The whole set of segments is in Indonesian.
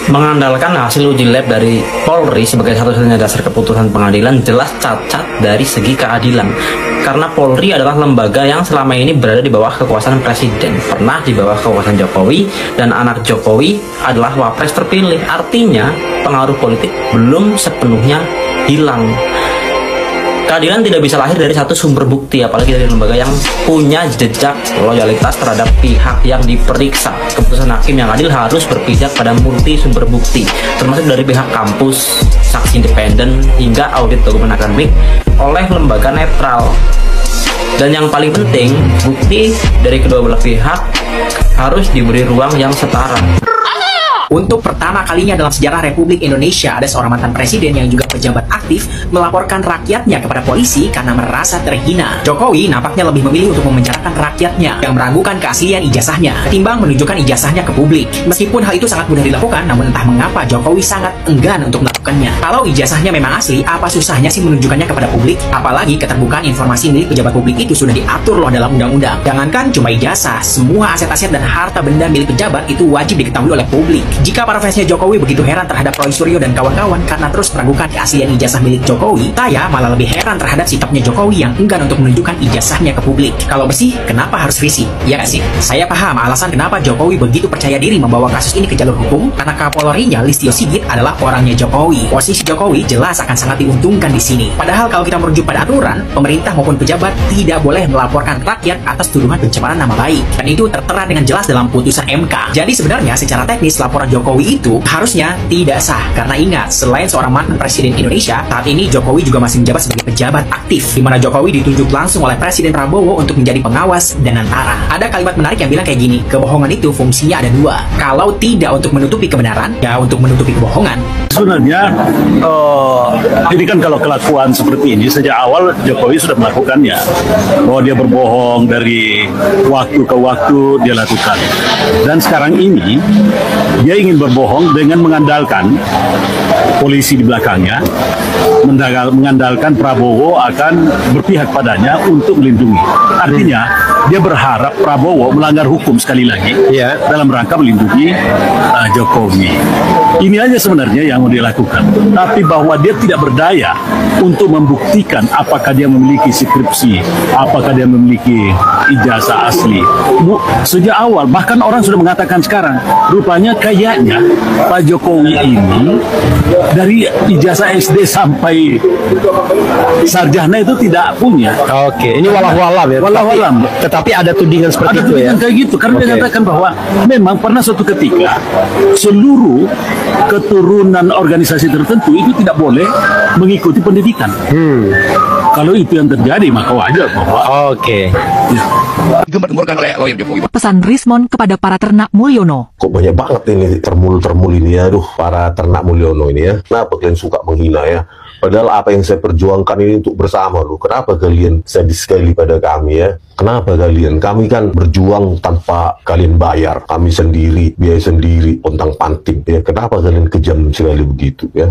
Mengandalkan hasil uji lab dari Polri sebagai satu-satunya dasar keputusan pengadilan jelas cacat dari segi keadilan. Karena Polri adalah lembaga yang selama ini berada di bawah kekuasaan Presiden, pernah di bawah kekuasaan Jokowi, dan anak Jokowi adalah wapres terpilih. Artinya pengaruh politik belum sepenuhnya hilang. Keadilan tidak bisa lahir dari satu sumber bukti, apalagi dari lembaga yang punya jejak loyalitas terhadap pihak yang diperiksa. Keputusan hakim yang adil harus berpijak pada multi sumber bukti, termasuk dari pihak kampus, saksi independen, hingga audit dokumen akademik oleh lembaga netral. Dan yang paling penting, bukti dari kedua belah pihak harus diberi ruang yang setara. Untuk pertama kalinya dalam sejarah Republik Indonesia, ada seorang mantan presiden yang juga pejabat aktif melaporkan rakyatnya kepada polisi karena merasa terhina. Jokowi nampaknya lebih memilih untuk memenjarakan rakyatnya yang meragukan keaslian ijazahnya ketimbang menunjukkan ijazahnya ke publik. Meskipun hal itu sangat mudah dilakukan, namun entah mengapa Jokowi sangat enggan untuk melakukannya. Kalau ijazahnya memang asli, apa susahnya sih menunjukkannya kepada publik? Apalagi keterbukaan informasi milik pejabat publik itu sudah diatur loh dalam undang-undang. Jangankan cuma ijazah, semua aset-aset dan harta benda milik pejabat itu wajib diketahui oleh publik. Jika para fansnya Jokowi begitu heran terhadap Roy Suryo dan kawan-kawan karena terus meragukan keaslian ijazah milik Jokowi, saya malah lebih heran terhadap sikapnya Jokowi yang enggan untuk menunjukkan ijazahnya ke publik. Kalau bersih, kenapa harus risih? Ya nggak sih? Saya paham alasan kenapa Jokowi begitu percaya diri membawa kasus ini ke jalur hukum, karena Kapolrinya Listio Sigit adalah orangnya Jokowi. Posisi Jokowi jelas akan sangat diuntungkan di sini. Padahal kalau kita merujuk pada aturan, pemerintah maupun pejabat tidak boleh melaporkan rakyat atas tuduhan pencemaran nama baik. Dan itu tertera dengan jelas dalam putusan MK. Jadi sebenarnya secara teknis laporan Jokowi itu harusnya tidak sah, karena ingat, selain seorang mantan presiden Indonesia, saat ini Jokowi juga masih menjabat sebagai pejabat aktif, di mana Jokowi ditunjuk langsung oleh Presiden Prabowo untuk menjadi pengawas dan antara. Ada kalimat menarik yang bilang kayak gini, kebohongan itu fungsinya ada dua, kalau tidak untuk menutupi kebenaran, ya untuk menutupi kebohongan. Sebenarnya ini kan kalau kelakuan seperti ini sejak awal Jokowi sudah melakukannya, bahwa dia berbohong dari waktu ke waktu dia lakukan, dan sekarang ini dia ingin berbohong dengan mengandalkan polisi di belakangnya, mengandalkan Prabowo akan berpihak padanya untuk melindungi. Artinya dia berharap Prabowo melanggar hukum sekali lagi dalam rangka melindungi Jokowi. Ini aja sebenarnya yang mau dilakukan. Tapi bahwa dia tidak berdaya untuk membuktikan apakah dia memiliki skripsi, apakah dia memiliki ijazah asli. Sejak awal, bahkan orang sudah mengatakan sekarang, rupanya kayaknya Pak Jokowi ini dari ijazah SD sampai sarjana itu tidak punya. Oke, ini walau-walam ya. Walau-walam. Tetapi ada tudingan seperti itu ya. Kayak gitu, karena dia katakan bahwa memang pernah suatu ketika seluruh keturunan organisasi tertentu itu tidak boleh mengikuti pendidikan. Kalau itu yang terjadi, maka wajar bahwa Pesan Rismon kepada para ternak Mulyono. Kok banyak banget ini termul ini ya, para ternak Mulyono ini ya. Kenapa kalian suka menghina ya? Padahal apa yang saya perjuangkan ini untuk bersama loh. Kenapa kalian sadis sekali pada kami ya? Kenapa kalian? Kami kan berjuang tanpa kalian bayar. Kami sendiri, biaya sendiri, pontang-panting ya. Kenapa kalian kejam sekali begitu ya?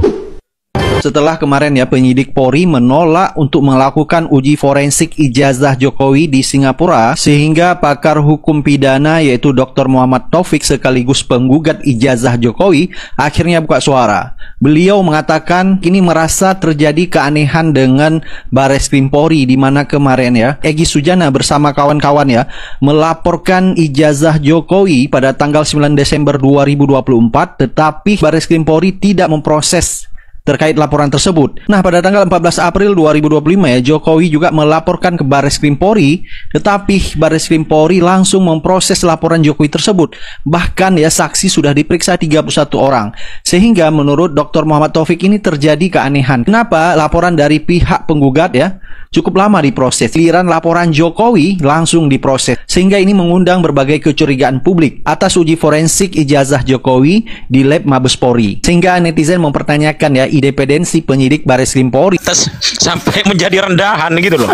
Setelah kemarin ya penyidik Polri menolak untuk melakukan uji forensik ijazah Jokowi di Singapura, sehingga pakar hukum pidana yaitu Dr. Muhammad Taufik sekaligus penggugat ijazah Jokowi akhirnya buka suara. Beliau mengatakan kini merasa terjadi keanehan dengan Bareskrim Polri, di mana kemarin ya Egy Sujana bersama kawan-kawan ya melaporkan ijazah Jokowi pada tanggal 9 Desember 2024, tetapi Bareskrim Polri tidak memproses terkait laporan tersebut. Nah, pada tanggal 14 April 2025 ya, Jokowi juga melaporkan ke Bareskrim Polri, tetapi Bareskrim Polri langsung memproses laporan Jokowi tersebut. Bahkan ya, saksi sudah diperiksa 31 orang. Sehingga menurut Dr. Muhammad Taufik ini terjadi keanehan. Kenapa laporan dari pihak penggugat ya cukup lama diproses, giliran laporan Jokowi langsung diproses, sehingga ini mengundang berbagai kecurigaan publik atas uji forensik ijazah Jokowi di lab Mabes Polri, sehingga netizen mempertanyakan ya independensi penyidik Bareskrim Polri sampai menjadi rendahan gitu loh.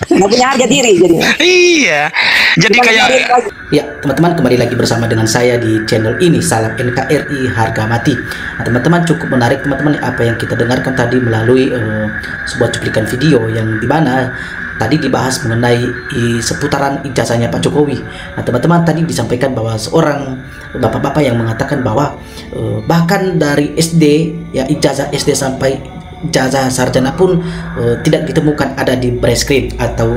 Nggak punya harga diri jadinya. Iya, jadi kayak ya teman-teman, kembali lagi bersama dengan saya di channel ini, Salam NKRI Harga Mati. Nah, teman-teman, cukup menarik teman-teman apa yang kita dengarkan tadi melalui sebuah cuplikan video yang dimana tadi dibahas mengenai seputaran ijazahnya Pak Jokowi. Nah teman-teman, tadi disampaikan bahwa seorang bapak-bapak yang mengatakan bahwa bahkan dari SD, ya ijazah SD sampai ijazah sarjana pun tidak ditemukan ada di Bareskrim atau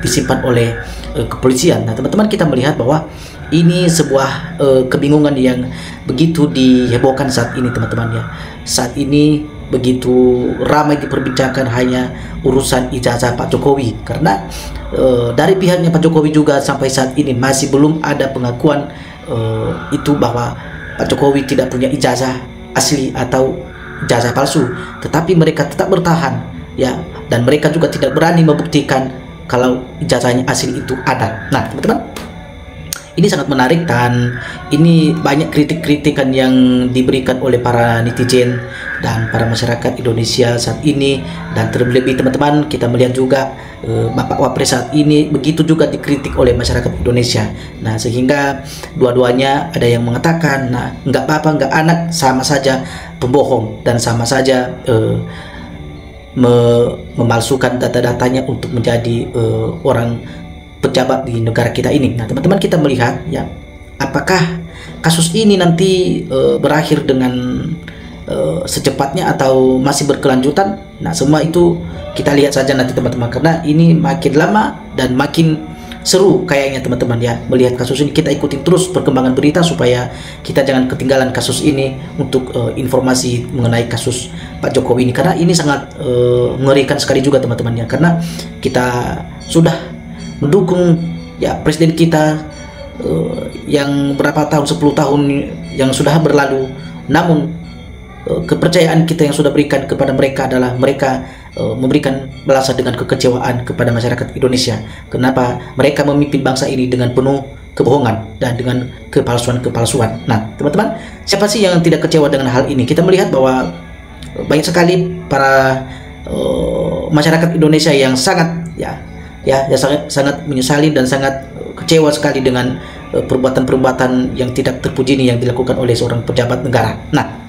disimpan oleh kepolisian. Nah teman-teman, kita melihat bahwa ini sebuah kebingungan yang begitu dihebohkan saat ini teman-teman ya. Saat ini begitu ramai diperbincangkan hanya urusan ijazah Pak Jokowi, karena dari pihaknya Pak Jokowi juga sampai saat ini masih belum ada pengakuan itu bahwa Pak Jokowi tidak punya ijazah asli atau ijazah palsu, tetapi mereka tetap bertahan ya, dan mereka juga tidak berani membuktikan kalau ijazahnya asli itu ada. Nah teman-teman, ini sangat menarik dan ini banyak kritik-kritikan yang diberikan oleh para netizen dan para masyarakat Indonesia saat ini. Dan terlebih teman-teman, kita melihat juga Bapak Wapres saat ini begitu juga dikritik oleh masyarakat Indonesia. Nah sehingga dua-duanya ada yang mengatakan, nah nggak apa-apa, nggak anak, sama saja pembohong dan sama saja memalsukan data-datanya untuk menjadi orang pejabat di negara kita ini. Nah teman-teman, kita melihat ya, apakah kasus ini nanti berakhir dengan secepatnya atau masih berkelanjutan. Nah semua itu kita lihat saja nanti teman-teman, karena ini makin lama dan makin seru kayaknya teman-teman ya melihat kasus ini. Kita ikutin terus perkembangan berita supaya kita jangan ketinggalan kasus ini untuk informasi mengenai kasus Pak Jokowi ini, karena ini sangat mengerikan sekali juga teman-teman ya, karena kita sudah mendukung ya presiden kita yang berapa tahun, 10 tahun yang sudah berlalu, namun kepercayaan kita yang sudah berikan kepada mereka adalah mereka memberikan balasan dengan kekecewaan kepada masyarakat Indonesia. Kenapa mereka memimpin bangsa ini dengan penuh kebohongan dan dengan kepalsuan-kepalsuan. Nah teman-teman, siapa sih yang tidak kecewa dengan hal ini? Kita melihat bahwa banyak sekali para masyarakat Indonesia yang sangat sangat menyesali dan sangat kecewa sekali dengan perbuatan-perbuatan yang tidak terpuji ini yang dilakukan oleh seorang pejabat negara. Nah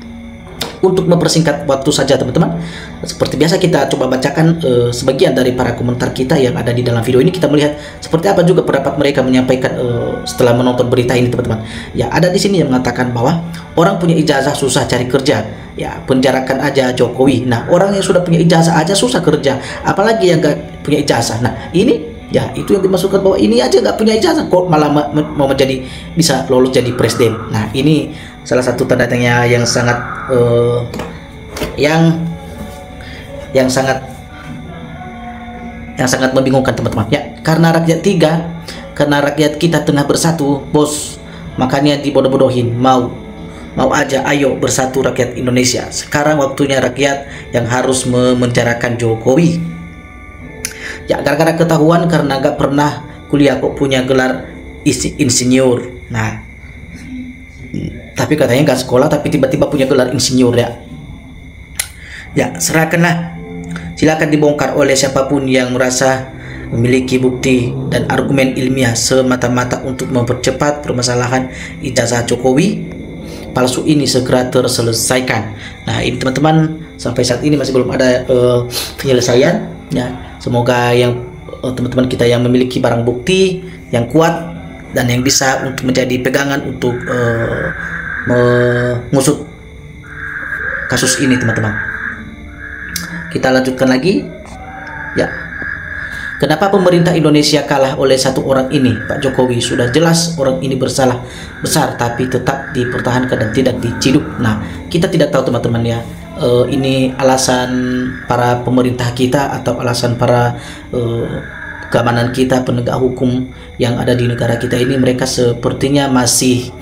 untuk mempersingkat waktu saja teman-teman, seperti biasa kita coba bacakan sebagian dari para komentar kita yang ada di dalam video ini. Kita melihat seperti apa juga pendapat mereka menyampaikan setelah menonton berita ini teman-teman. Ya ada di sini yang mengatakan bahwa orang punya ijazah susah cari kerja, ya penjarakan aja Jokowi. Nah orang yang sudah punya ijazah aja susah kerja, apalagi yang gak punya ijazah. Nah ini ya itu yang dimasukkan bahwa ini aja gak punya ijazah kok malah mau menjadi bisa lolos jadi presiden. Nah ini salah satu tanda tanya yang sangat yang sangat membingungkan teman-teman ya, karena rakyat kita tengah bersatu bos, makanya dibodoh-bodohin. Mau aja, ayo bersatu rakyat Indonesia. Sekarang waktunya rakyat yang harus memenjarakan Jokowi ya, gara-gara ketahuan karena gak pernah kuliah kok punya gelar insinyur. Nah tapi katanya nggak sekolah tapi tiba-tiba punya gelar insinyur ya. Ya serahkanlah, silakan dibongkar oleh siapapun yang merasa memiliki bukti dan argumen ilmiah semata-mata untuk mempercepat permasalahan ijazah Jokowi palsu ini segera terselesaikan. Nah ini teman-teman, sampai saat ini masih belum ada penyelesaian ya. Semoga yang teman-teman kita yang memiliki barang bukti yang kuat dan yang bisa untuk menjadi pegangan untuk mengusut kasus ini teman-teman. Kita lanjutkan lagi ya. Kenapa pemerintah Indonesia kalah oleh satu orang ini, Pak Jokowi? Sudah jelas orang ini bersalah besar tapi tetap dipertahankan dan tidak diciduk. Nah kita tidak tahu teman-teman ya, ini alasan para pemerintah kita atau alasan para keamanan kita, penegak hukum yang ada di negara kita ini. Mereka sepertinya masih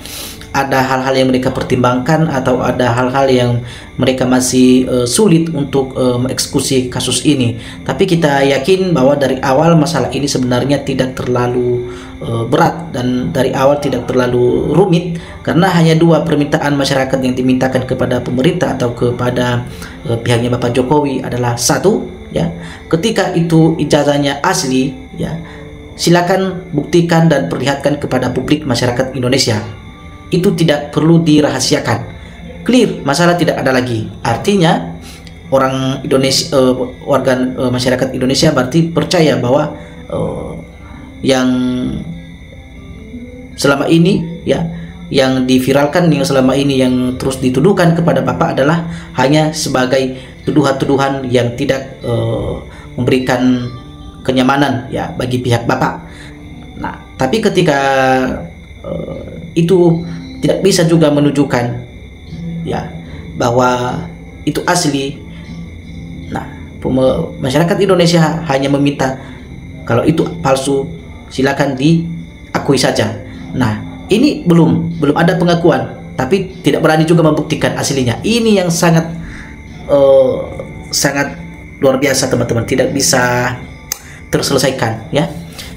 ada hal-hal yang mereka pertimbangkan atau ada hal-hal yang mereka masih sulit untuk mengeksekusi kasus ini. Tapi kita yakin bahwa dari awal masalah ini sebenarnya tidak terlalu berat dan dari awal tidak terlalu rumit, karena hanya dua permintaan masyarakat yang dimintakan kepada pemerintah atau kepada pihaknya Bapak Jokowi adalah satu ya, ketika itu ijazahnya asli ya, silakan buktikan dan perlihatkan kepada publik masyarakat Indonesia. Itu tidak perlu dirahasiakan, clear, masalah tidak ada lagi. Artinya orang Indonesia, warga masyarakat Indonesia berarti percaya bahwa yang selama ini ya, yang diviralkan, yang selama ini yang terus dituduhkan kepada Bapak adalah hanya sebagai tuduhan-tuduhan yang tidak memberikan kenyamanan ya bagi pihak Bapak. Nah, tapi ketika itu tidak bisa juga menunjukkan ya bahwa itu asli. Nah, masyarakat Indonesia hanya meminta kalau itu palsu silakan diakui saja. Nah, ini belum ada pengakuan, tapi tidak berani juga membuktikan aslinya. Ini yang sangat luar biasa teman-teman, tidak bisa terselesaikan ya.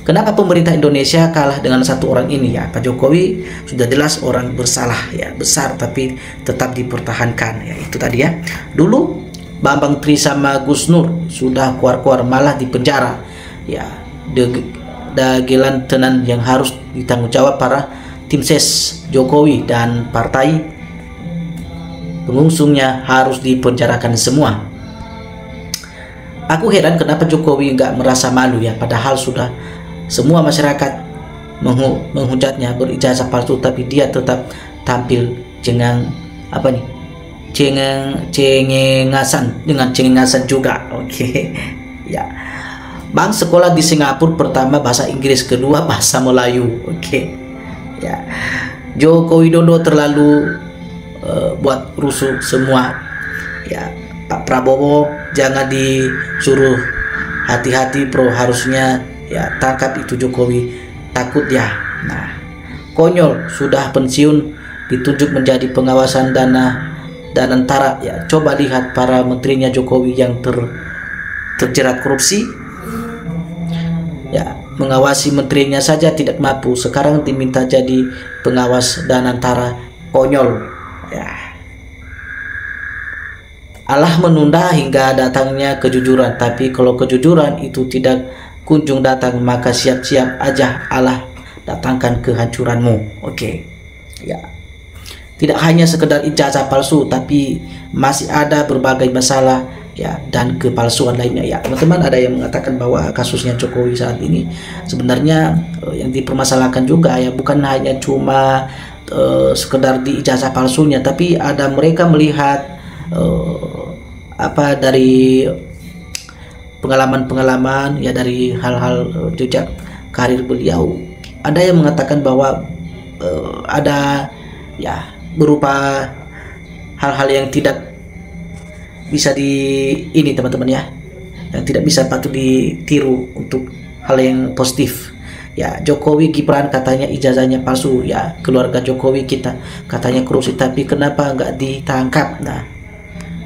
Kenapa pemerintah Indonesia kalah dengan satu orang ini ya? Pak Jokowi sudah jelas orang bersalah ya, besar, tapi tetap dipertahankan ya. Itu tadi ya. Dulu Bambang Tri sama Gus Nur sudah keluar malah di penjara ya. Dagelan tenan yang harus ditanggung jawab para tim ses Jokowi dan partai pengusungnya harus dipenjarakan semua. Aku heran kenapa Jokowi nggak merasa malu ya, padahal sudah semua masyarakat menghujatnya berijazah palsu, tapi dia tetap tampil dengan apa nih, cengengasan juga. Oke. Ya, Bang sekolah di Singapura, pertama bahasa Inggris, kedua bahasa Melayu. Oke. Ya, Joko Widodo terlalu buat rusuh semua ya. Pak Prabowo jangan disuruh hati-hati bro, harusnya ya tangkap itu Jokowi, takut ya. Nah, konyol sudah pensiun ditunjuk menjadi pengawasan dana dan antara ya, coba lihat para menterinya Jokowi yang terjerat korupsi ya, mengawasi menterinya saja tidak mampu, sekarang diminta jadi pengawas dan antara, konyol ya. Allah menunda hingga datangnya kejujuran, tapi kalau kejujuran itu tidak kunjung datang, maka siap-siap aja Allah datangkan kehancuranmu. Oke. Ya. Tidak hanya sekedar ijazah palsu, tapi masih ada berbagai masalah ya dan kepalsuan lainnya ya. Teman-teman, ada yang mengatakan bahwa kasusnya Jokowi saat ini sebenarnya yang dipermasalahkan juga ya, bukan hanya cuma sekedar di ijazah palsunya, tapi ada mereka melihat dari pengalaman-pengalaman ya, dari hal-hal jejak karir beliau. Ada yang mengatakan bahwa ada ya berupa hal-hal yang tidak bisa ini teman-teman ya, yang tidak bisa patut ditiru untuk hal yang positif ya. Jokowi Gibran katanya ijazahnya palsu ya, keluarga Jokowi kita katanya korupsi, tapi kenapa nggak ditangkap? Nah,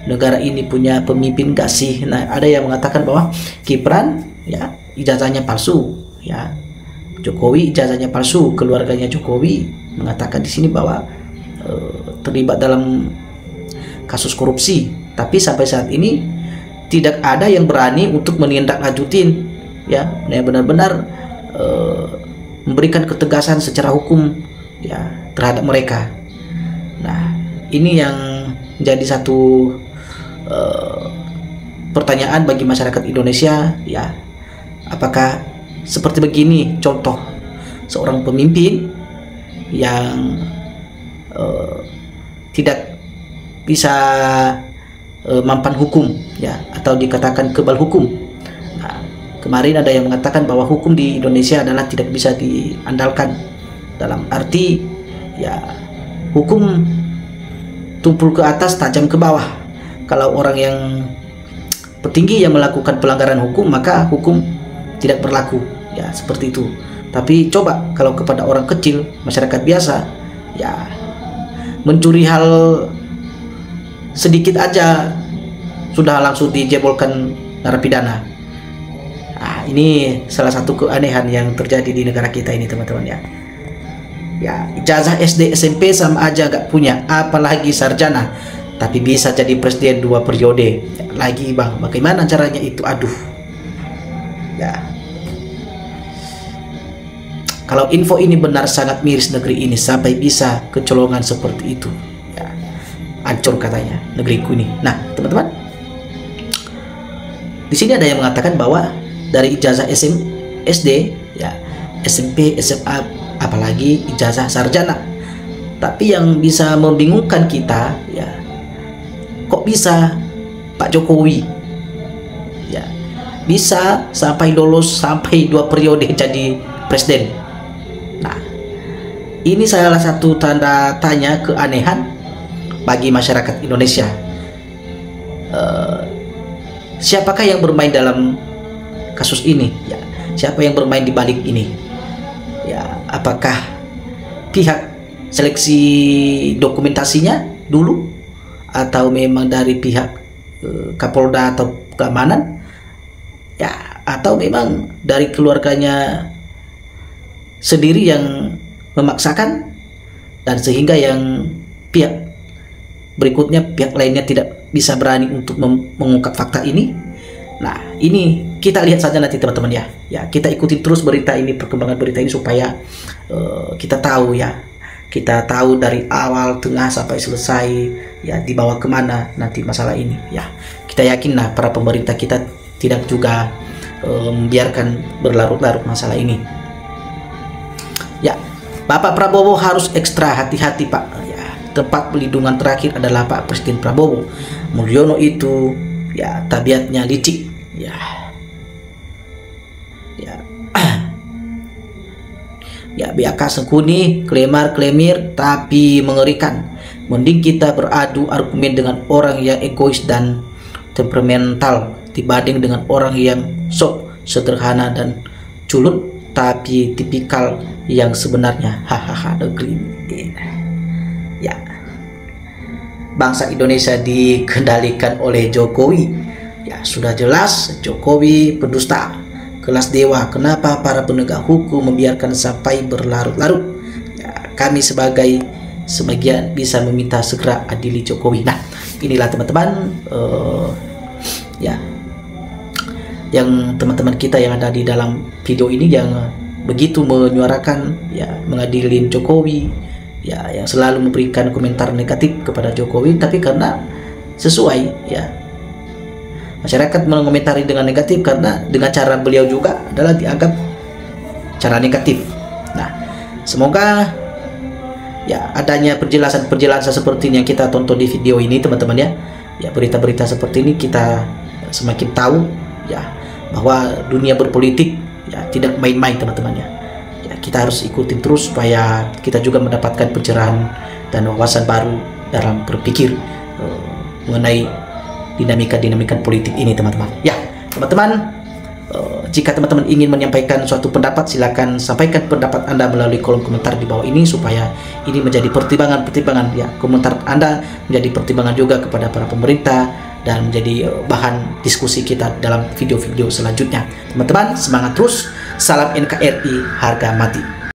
negara ini punya pemimpin gak sih? Nah, ada yang mengatakan bahwa Gibran ya ijazahnya palsu ya, Jokowi ijazahnya palsu, keluarganya Jokowi mengatakan di sini bahwa terlibat dalam kasus korupsi, tapi sampai saat ini tidak ada yang berani untuk menindaklanjutin ya, benar-benar memberikan ketegasan secara hukum ya terhadap mereka. Nah, ini yang menjadi satu pertanyaan bagi masyarakat Indonesia ya, apakah seperti begini contoh seorang pemimpin yang tidak bisa mampan hukum ya, atau dikatakan kebal hukum. Nah, kemarin ada yang mengatakan bahwa hukum di Indonesia adalah tidak bisa diandalkan, dalam arti ya hukum tumpul ke atas tajam ke bawah. Kalau orang yang petinggi yang melakukan pelanggaran hukum, maka hukum tidak berlaku ya, seperti itu. Tapi coba kalau kepada orang kecil, masyarakat biasa ya, mencuri hal sedikit aja sudah langsung dijebolkan narapidana. Nah, ini salah satu keanehan yang terjadi di negara kita ini teman-teman ya. Ya, ijazah SD SMP sama aja gak punya, apalagi sarjana, tapi bisa jadi presiden 2 periode lagi bang. Bagaimana caranya itu? Aduh ya. Kalau info ini benar, sangat miris negeri ini sampai bisa kecolongan seperti itu ya. Hancur katanya negeriku ini. Nah teman-teman, Di sini ada yang mengatakan bahwa dari ijazah SD, ya, SMP, SMA, apalagi ijazah sarjana. Tapi yang bisa membingungkan kita, ya, kok bisa Pak Jokowi, ya, bisa sampai lulus sampai 2 periode jadi presiden. Nah, ini salah satu tanda tanya keanehan bagi masyarakat Indonesia. Siapakah yang bermain dalam kasus ini? Ya, siapa yang bermain di balik ini? Ya, apakah pihak seleksi dokumentasinya dulu, atau memang dari pihak Kapolda atau keamanan? Ya, atau memang dari keluarganya sendiri yang memaksakan, dan sehingga yang pihak berikutnya, pihak lainnya tidak bisa berani untuk mengungkap fakta ini. Nah, ini kita lihat saja nanti teman-teman, ya. Ya, kita ikuti terus berita ini, perkembangan berita ini, supaya kita tahu, ya. Kita tahu dari awal, tengah sampai selesai, ya, dibawa kemana nanti masalah ini, ya. Kita yakinlah para pemerintah kita tidak juga membiarkan berlarut-larut masalah ini. Ya, Bapak Prabowo harus ekstra hati-hati, Pak. Ya, tempat pelindungan terakhir adalah Pak Presiden Prabowo. Mulyono itu, ya, tabiatnya licik, ya. Ya. Ya, BAK sengkuni, klemar-klemir, tapi mengerikan. Mending kita beradu argumen dengan orang yang egois dan temperamental dibanding dengan orang yang sok sederhana dan culut tapi tipikal yang sebenarnya. Hahaha, negeri. Ya, bangsa Indonesia dikendalikan oleh Jokowi. Ya, sudah jelas Jokowi pendusta kelas dewa. Kenapa para penegak hukum membiarkan sampai berlarut-larut? Ya, kami sebagai sebagian bisa meminta segera adili Jokowi. Nah, inilah teman-teman, ya, yang teman-teman kita yang ada di dalam video ini yang begitu menyuarakan, ya, mengadilin Jokowi, ya, yang selalu memberikan komentar negatif kepada Jokowi, tapi karena sesuai, ya, masyarakat mengomentari dengan negatif karena dengan cara beliau juga adalah dianggap cara negatif. Nah, semoga, ya, adanya penjelasan-penjelasan seperti ini yang kita tonton di video ini teman-teman, ya. Ya, berita-berita seperti ini kita semakin tahu, ya, bahwa dunia berpolitik, ya, tidak main-main teman-teman, ya. Kita harus ikutin terus supaya kita juga mendapatkan pencerahan dan wawasan baru dalam berpikir mengenai dinamika-dinamika politik ini teman-teman. Ya, teman-teman, jika teman-teman ingin menyampaikan suatu pendapat, silakan sampaikan pendapat Anda melalui kolom komentar di bawah ini, supaya ini menjadi pertimbangan-pertimbangan, ya, komentar Anda menjadi pertimbangan juga kepada para pemerintah dan menjadi bahan diskusi kita dalam video-video selanjutnya. Teman-teman, semangat terus. Salam NKRI, harga mati.